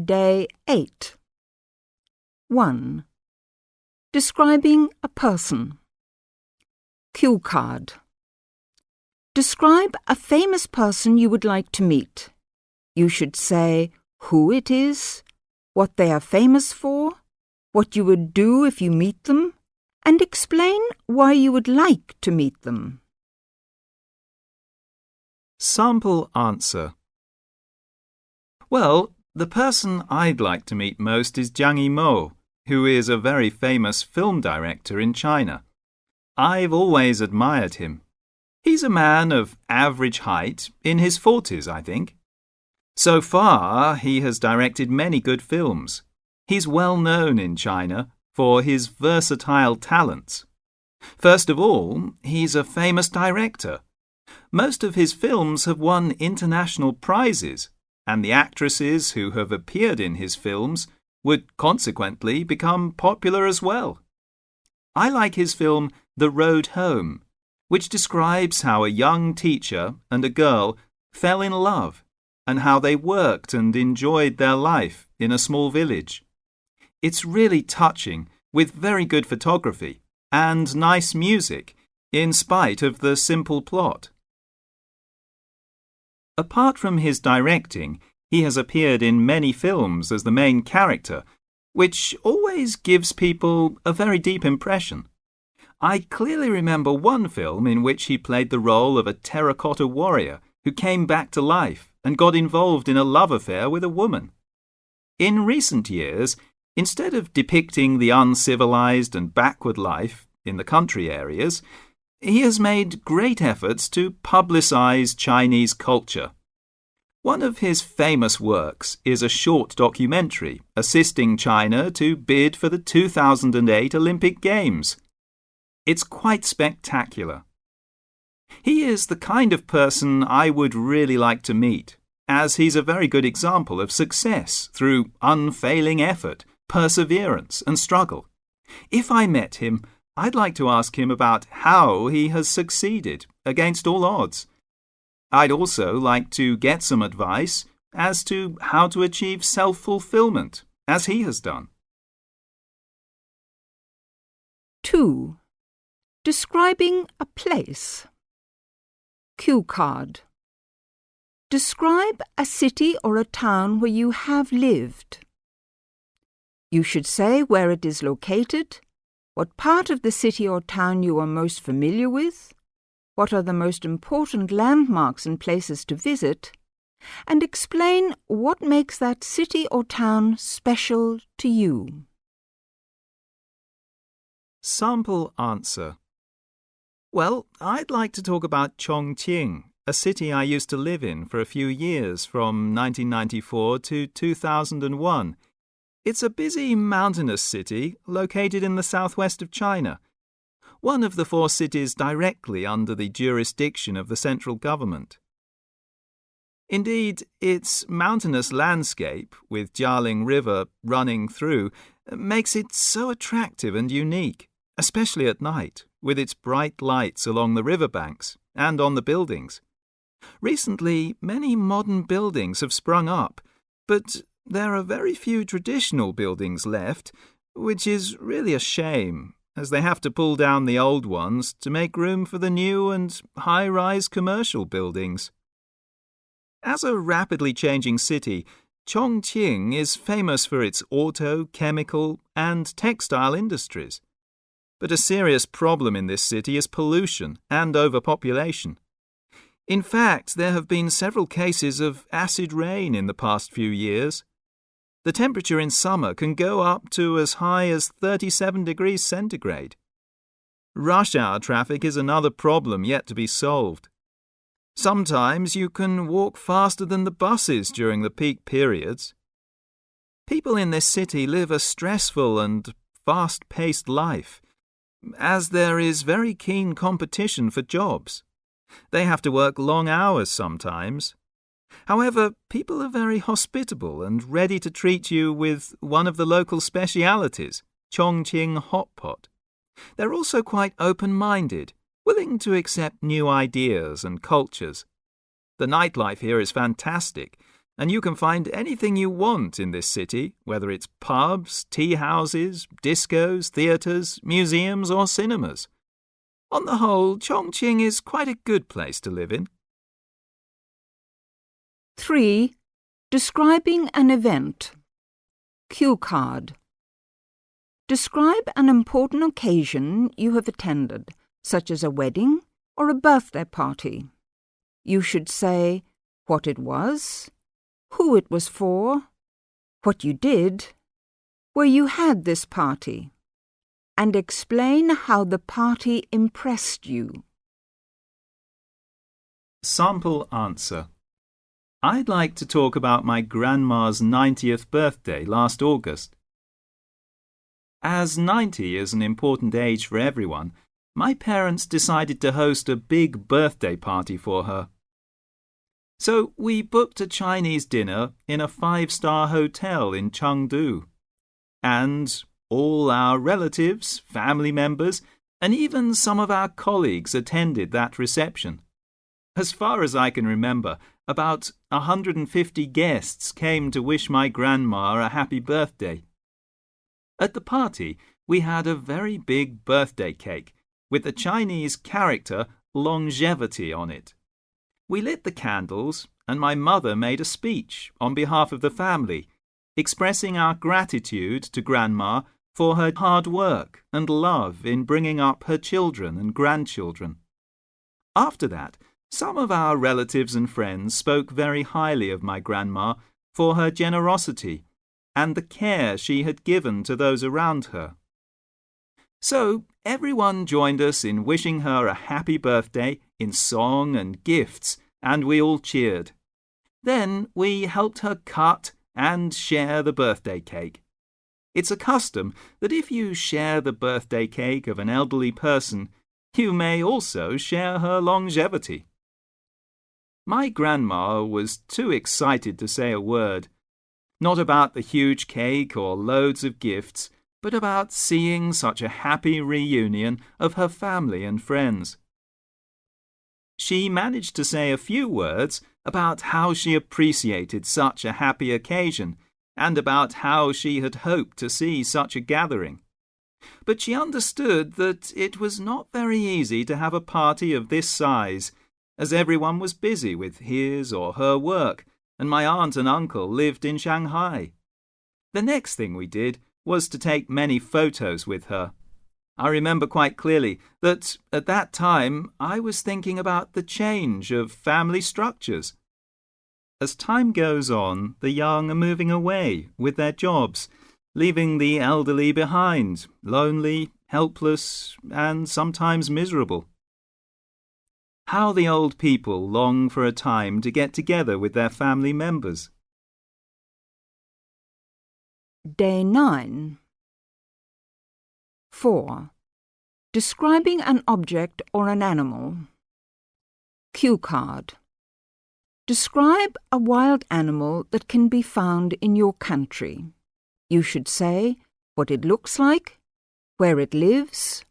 Day 8. 1. Describing a person. Cue card. Describe a famous person you would like to meet. You should say who it is, what they are famous for, what you would do if you meet them, and explain why you would like to meet them. Sample answer. Well, the person I'd like to meet most is Zhang Yimou, who is a very famous film director in China. I've always admired him. He's a man of average height, in his 40s, I think. So far, he has directed many good films. He's well known in China for his versatile talents. First of all, he's a famous director. Most of his films have won international prizes, and the actresses who have appeared in his films would consequently become popular as well. I like his film The Road Home, which describes how a young teacher and a girl fell in love and how they worked and enjoyed their life in a small village. It's really touching, with very good photography and nice music, in spite of the simple plot. Apart from his directing, he has appeared in many films as the main character, which always gives people a very deep impression. I clearly remember one film in which he played the role of a terracotta warrior who came back to life and got involved in a love affair with a woman. In recent years, instead of depicting the uncivilized and backward life in the country areas, he has made great efforts to publicize Chinese culture. One of his famous works is a short documentary assisting China to bid for the 2008 Olympic Games. It's quite spectacular. He is the kind of person I would really like to meet, as he's a very good example of success through unfailing effort, perseverance and struggle. If I met him, I'd like to ask him about how he has succeeded against all odds. I'd also like to get some advice as to how to achieve self-fulfillment, as he has done. 2. Describing a place. Cue card. Describe a city or a town where you have lived. You should say where it is located, what part of the city or town you are most familiar with, what are the most important landmarks and places to visit, and explain what makes that city or town special to you. Sample answer. Well, I'd like to talk about Chongqing, a city I used to live in for a few years from 1994 to 2001. It's a busy mountainous city located in the southwest of China, one of the 4 cities directly under the jurisdiction of the central government. Indeed, its mountainous landscape, with Jialing River running through, makes it so attractive and unique, especially at night, with its bright lights along the riverbanks and on the buildings. Recently, many modern buildings have sprung up, but there are very few traditional buildings left, which is really a shame, as they have to pull down the old ones to make room for the new and high-rise commercial buildings. As a rapidly changing city, Chongqing is famous for its auto, chemical, and textile industries. But a serious problem in this city is pollution and overpopulation. In fact, there have been several cases of acid rain in the past few years. The temperature in summer can go up to as high as 37 degrees centigrade. Rush hour traffic is another problem yet to be solved. Sometimes you can walk faster than the buses during the peak periods. People in this city live a stressful and fast-paced life, as there is very keen competition for jobs. They have to work long hours sometimes. However, people are very hospitable and ready to treat you with one of the local specialities, Chongqing hot pot. They're also quite open-minded, willing to accept new ideas and cultures. The nightlife here is fantastic, and you can find anything you want in this city, whether it's pubs, tea houses, discos, theatres, museums or cinemas. On the whole, Chongqing is quite a good place to live in. 3. Describing an event. Cue card. Describe an important occasion you have attended, such as a wedding or a birthday party. You should say what it was, who it was for, what you did, where you had this party, and explain how the party impressed you. Sample answer. I'd like to talk about my grandma's 90th birthday last August. As 90 is an important age for everyone, my parents decided to host a big birthday party for her. So we booked a Chinese dinner in a 5-star hotel in Chengdu. And all our relatives, family members, and even some of our colleagues attended that reception. As far as I can remember, about 150 guests came to wish my grandma a happy birthday. At the party, we had a very big birthday cake with the Chinese character longevity on it. We lit the candles, and my mother made a speech on behalf of the family, expressing our gratitude to Grandma for her hard work and love in bringing up her children and grandchildren. After that, some of our relatives and friends spoke very highly of my grandma for her generosity and the care she had given to those around her. So everyone joined us in wishing her a happy birthday in song and gifts, and we all cheered. Then we helped her cut and share the birthday cake. It's a custom that if you share the birthday cake of an elderly person, you may also share her longevity. My grandma was too excited to say a word, not about the huge cake or loads of gifts, but about seeing such a happy reunion of her family and friends. She managed to say a few words about how she appreciated such a happy occasion and about how she had hoped to see such a gathering. But she understood that it was not very easy to have a party of this size, as everyone was busy with his or her work, and my aunt and uncle lived in Shanghai. The next thing we did was to take many photos with her. I remember quite clearly that at that time I was thinking about the change of family structures. As time goes on, the young are moving away with their jobs, leaving the elderly behind, lonely, helpless, and sometimes miserable. How the old people long for a time to get together with their family members. Day 9. 4. Describing an object or an animal. Cue card. Describe a wild animal that can be found in your country. You should say what it looks like, where it lives,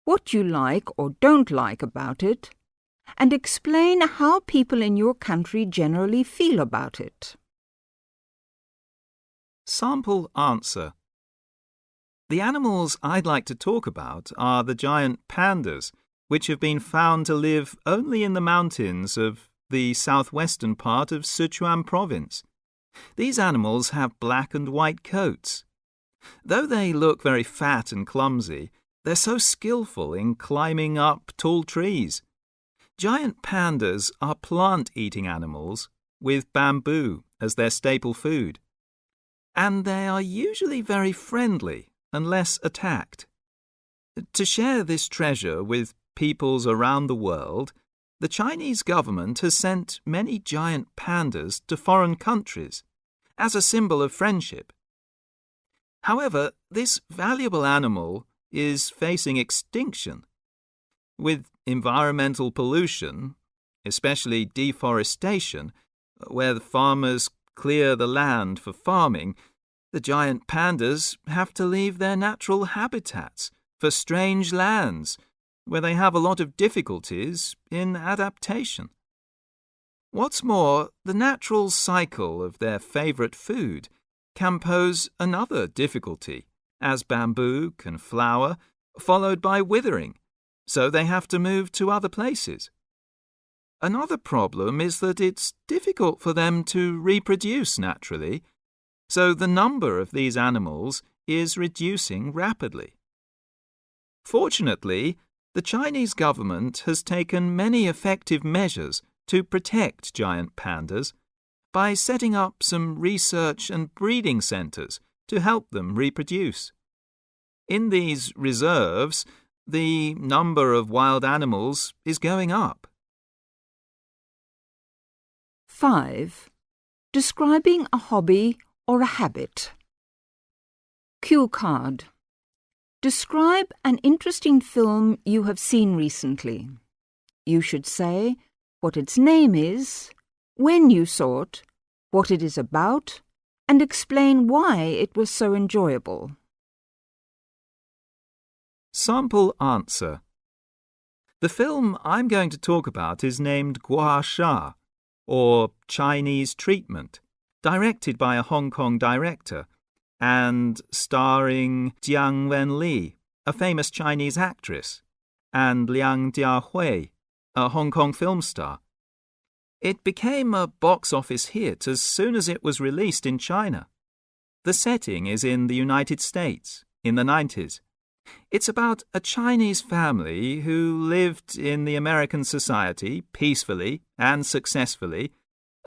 what you like or don't like about it, and explain how people in your country generally feel about it. Sample answer. The animals I'd like to talk about are the giant pandas, which have been found to live only in the mountains of the southwestern part of Sichuan province. These animals have black and white coats. Though they look very fat and clumsy, they're so skillful in climbing up tall trees. Giant pandas are plant-eating animals with bamboo as their staple food, and they are usually very friendly unless attacked. To share this treasure with peoples around the world, the Chinese government has sent many giant pandas to foreign countries as a symbol of friendship. However, this valuable animal is facing extinction. With environmental pollution, especially deforestation, where the farmers clear the land for farming, the giant pandas have to leave their natural habitats for strange lands, where they have a lot of difficulties in adaptation. What's more, the natural cycle of their favourite food can pose another difficulty, as bamboo can flower, followed by withering, so they have to move to other places. Another problem is that it's difficult for them to reproduce naturally, so the number of these animals is reducing rapidly. Fortunately, the Chinese government has taken many effective measures to protect giant pandas by setting up some research and breeding centres to help them reproduce. In these reserves, the number of wild animals is going up. 5. Describing a hobby or a habit. Cue card. Describe an interesting film you have seen recently. You should say what its name is, when you saw it, what it is about, and explain why it was so enjoyable. Sample answer. The film I'm going to talk about is named Gua Sha, or Chinese Treatment, directed by a Hong Kong director, and starring Jiang Wenli, a famous Chinese actress, and Liang Jiahui, a Hong Kong film star. It became a box office hit as soon as it was released in China. The setting is in the United States, in the 90s. It's about a Chinese family who lived in the American society peacefully and successfully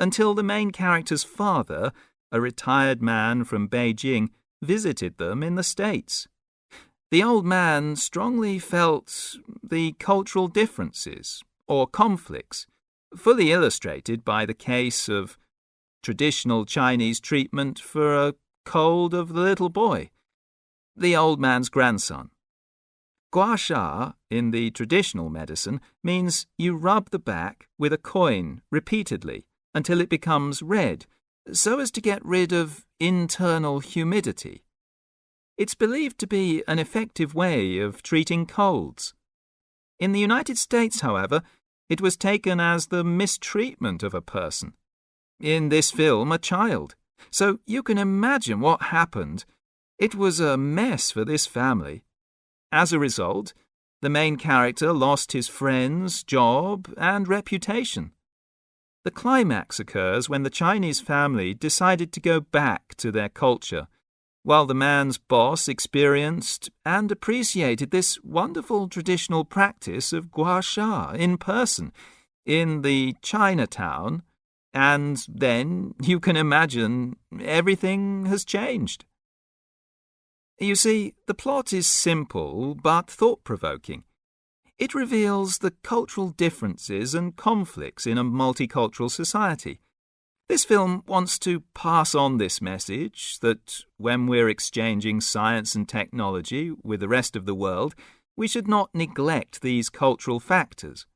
until the main character's father, a retired man from Beijing, visited them in the States. The old man strongly felt the cultural differences, or conflicts, fully illustrated by the case of traditional Chinese treatment for a cold of the little boy, the old man's grandson. Gua sha, in the traditional medicine, means you rub the back with a coin repeatedly until it becomes red, so as to get rid of internal humidity. It's believed to be an effective way of treating colds. In the United States, however, it was taken as the mistreatment of a person. In this film, a child. So you can imagine what happened. It was a mess for this family. As a result, the main character lost his friends, job, and reputation. The climax occurs when the Chinese family decided to go back to their culture, while the man's boss experienced and appreciated this wonderful traditional practice of gua sha in person in the Chinatown, and then you can imagine everything has changed. You see, the plot is simple but thought-provoking. It reveals the cultural differences and conflicts in a multicultural society. This film wants to pass on this message that when we're exchanging science and technology with the rest of the world, we should not neglect these cultural factors.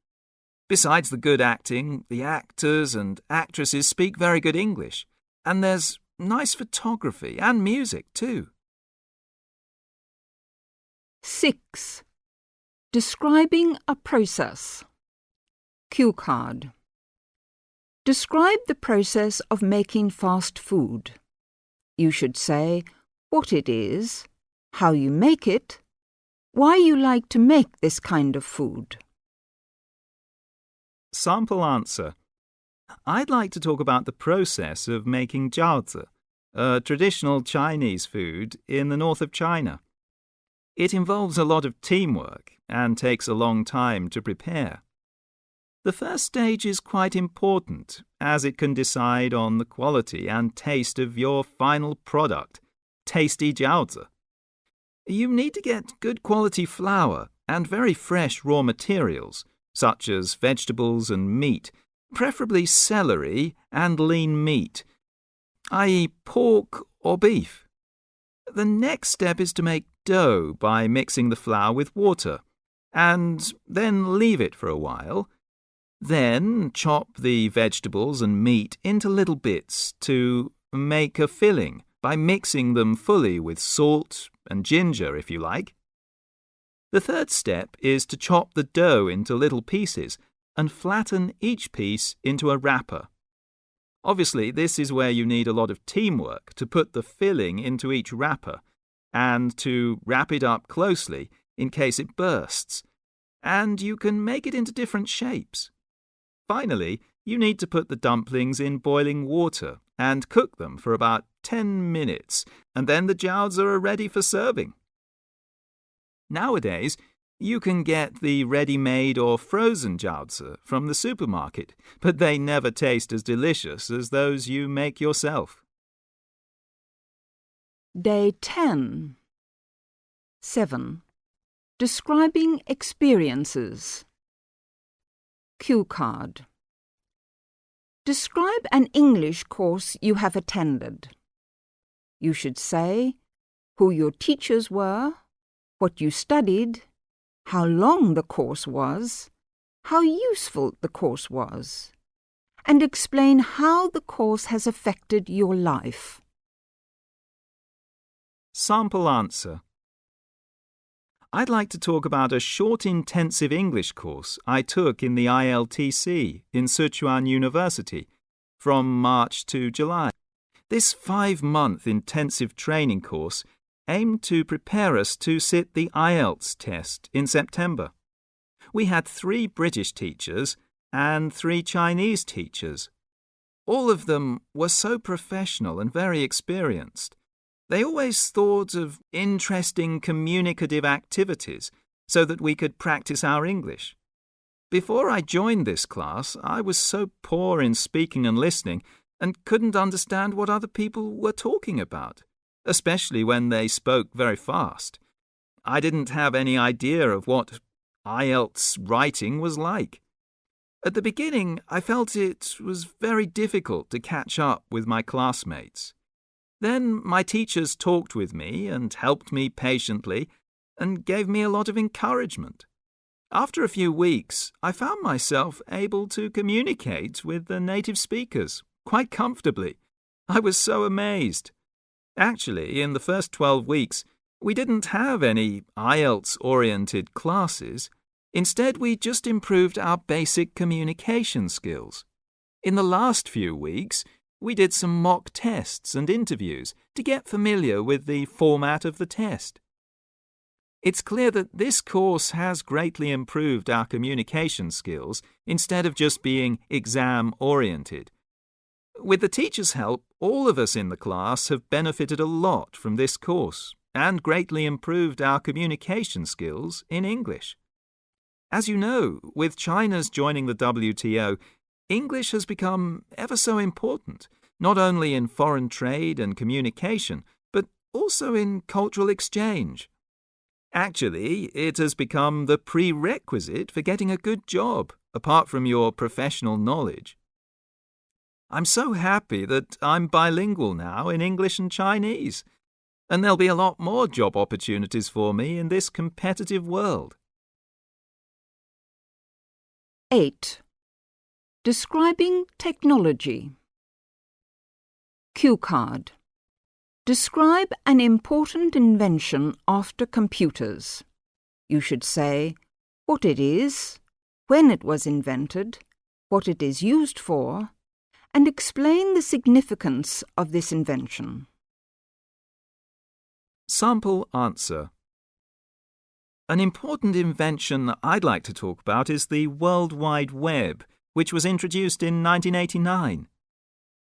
Besides the good acting, the actors and actresses speak very good English, and there's nice photography and music too. 6. Describing a process. Cue card. Describe the process of making fast food. You should say what it is, how you make it, why you like to make this kind of food. Sample answer. I'd like to talk about the process of making jiaozi, a traditional Chinese food in the north of China. It involves a lot of teamwork and takes a long time to prepare. The first stage is quite important, as it can decide on the quality and taste of your final product, tasty jiaozi. You need to get good quality flour and very fresh raw materials, such as vegetables and meat, preferably celery and lean meat, i.e. pork or beef. The next step is to make dough by mixing the flour with water, and then leave it for a while. Then chop the vegetables and meat into little bits to make a filling by mixing them fully with salt and ginger, if you like. The third step is to chop the dough into little pieces and flatten each piece into a wrapper. Obviously, this is where you need a lot of teamwork to put the filling into each wrapper and to wrap it up closely in case it bursts. And you can make it into different shapes. Finally, you need to put the dumplings in boiling water and cook them for about 10 minutes, and then the jiaozi are ready for serving. Nowadays, you can get the ready-made or frozen jiaozi from the supermarket, but they never taste as delicious as those you make yourself. Day 10. 7. Describing experiences. Cue card. Describe an English course you have attended. You should say who your teachers were, what you studied, how long the course was, how useful the course was, and explain how the course has affected your life. Sample answer. I'd like to talk about a short intensive English course I took in the Ielts in Sichuan University from March to July. This 5-month intensive training course aimed to prepare us to sit the Ielts test in September. We had 3 British teachers and 3 Chinese teachers. All of them were so professional and very experienced. They always thought of interesting communicative activities so that we could practice our English. Before I joined this class, I was so poor in speaking and listening and couldn't understand what other people were talking about, especially when they spoke very fast. I didn't have any idea of what Ielts writing was like. At the beginning, I felt it was very difficult to catch up with my classmates. Then my teachers talked with me and helped me patiently and gave me a lot of encouragement. After a few weeks, I found myself able to communicate with the native speakers quite comfortably. I was so amazed. Actually, in the first 12 weeks, we didn't have any IELTS-oriented classes. Instead, we just improved our basic communication skills. In the last few weeks, we did some mock tests and interviews to get familiar with the format of the test. It's clear that this course has greatly improved our communication skills instead of just being exam-oriented. With the teacher's help, all of us in the class have benefited a lot from this course and greatly improved our communication skills in English. As you know, with China's joining the WTO, English has become ever so important, not only in foreign trade and communication, but also in cultural exchange. Actually, it has become the prerequisite for getting a good job, apart from your professional knowledge. I'm so happy that I'm bilingual now in English and Chinese, and there'll be a lot more job opportunities for me in this competitive world. 8. Describing technology. Cue card. Describe an important invention after computers. You should say what it is, when it was invented, what it is used for, and explain the significance of this invention. Sample answer. An important invention that I'd like to talk about is the World Wide Web, which was introduced in 1989.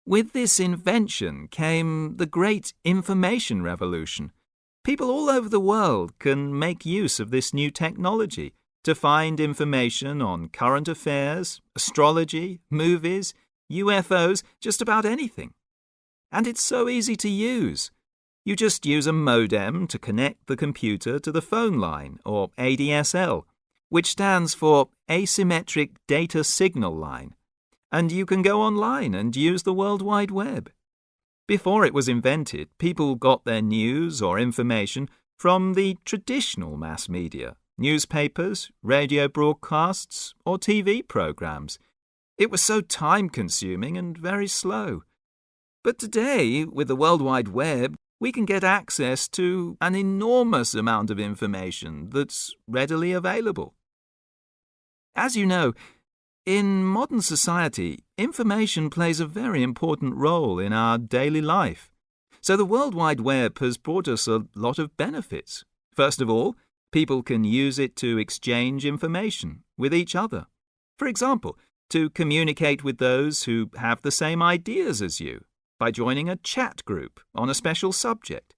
With this invention came the great information revolution. People all over the world can make use of this new technology to find information on current affairs, astrology, movies, UFOs, just about anything. And it's so easy to use. You just use a modem to connect the computer to the phone line, or ADSL, which stands for Asymmetric Data Signal Line, and you can go online and use the World Wide Web. Before it was invented, people got their news or information from the traditional mass media, newspapers, radio broadcasts, or TV programs. It was so time-consuming and very slow. But today, with the World Wide Web, we can get access to an enormous amount of information that's readily available. As you know, In modern society, information plays a very important role in our daily life. So the World Wide Web has brought us a lot of benefits. First of all, people can use it to exchange information with each other. For example, to communicate with those who have the same ideas as you by joining a chat group on a special subject.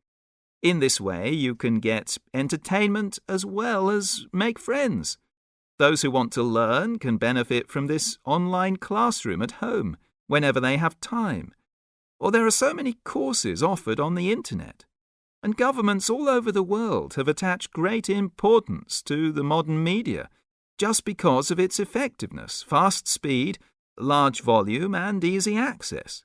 In this way, you can get entertainment as well as make friends. Those who want to learn can benefit from this online classroom at home whenever they have time. Or there are so many courses offered on the internet. And governments all over the world have attached great importance to the modern media just because of its effectiveness, fast speed, large volume, and easy access.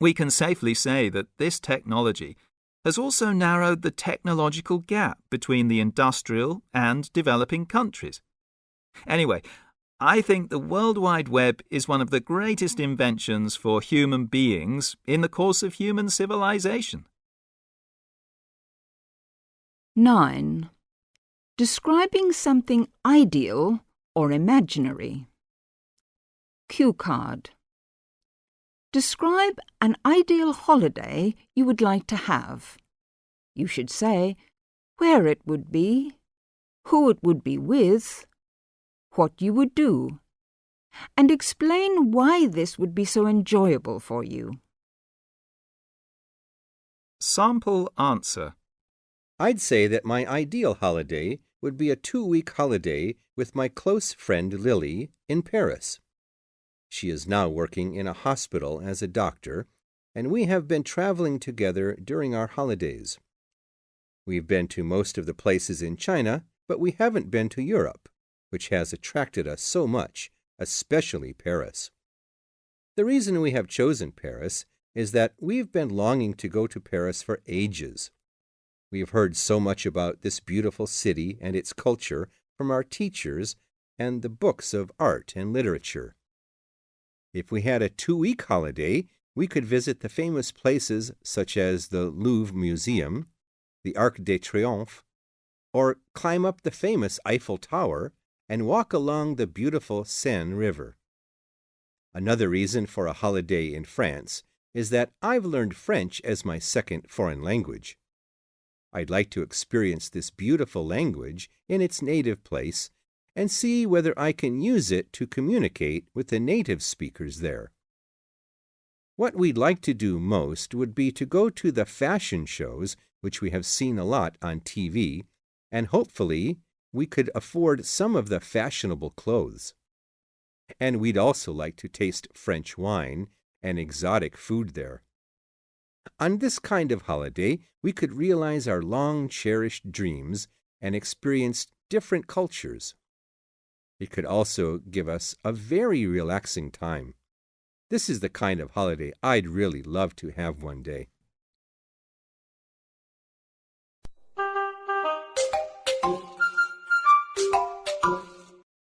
We can safely say that this technology has also narrowed the technological gap between the industrial and developing countries. Anyway, I think the World Wide Web is one of the greatest inventions for human beings in the course of human civilization. 9. Describing something ideal or imaginary. Cue card. Describe an ideal holiday you would like to have. You should say where it would be, who it would be with, what you would do, and explain why this would be so enjoyable for you. Sample answer. I'd say that my ideal holiday would be a 2-week holiday with my close friend Lily in Paris. She is now working in a hospital as a doctor, and we have been traveling together during our holidays. We've been to most of the places in China, but we haven't been to Europe, which has attracted us so much, especially Paris. The reason we have chosen Paris is that we've been longing to go to Paris for ages. We've heard so much about this beautiful city and its culture from our teachers and the books of art and literature. If we had a 2-week holiday, we could visit the famous places such as the Louvre Museum, the Arc de Triomphe, or climb up the famous Eiffel Tower and walk along the beautiful Seine River. Another reason for a holiday in France is that I've learned French as my second foreign language. I'd like to experience this beautiful language in its native place and see whether I can use it to communicate with the native speakers there. What we'd like to do most would be to go to the fashion shows, which we have seen a lot on TV, and hopefully we could afford some of the fashionable clothes. And we'd also like to taste French wine and exotic food there. On this kind of holiday, we could realize our long-cherished dreams and experience different cultures. It could also give us a very relaxing time. This is the kind of holiday I'd really love to have one day.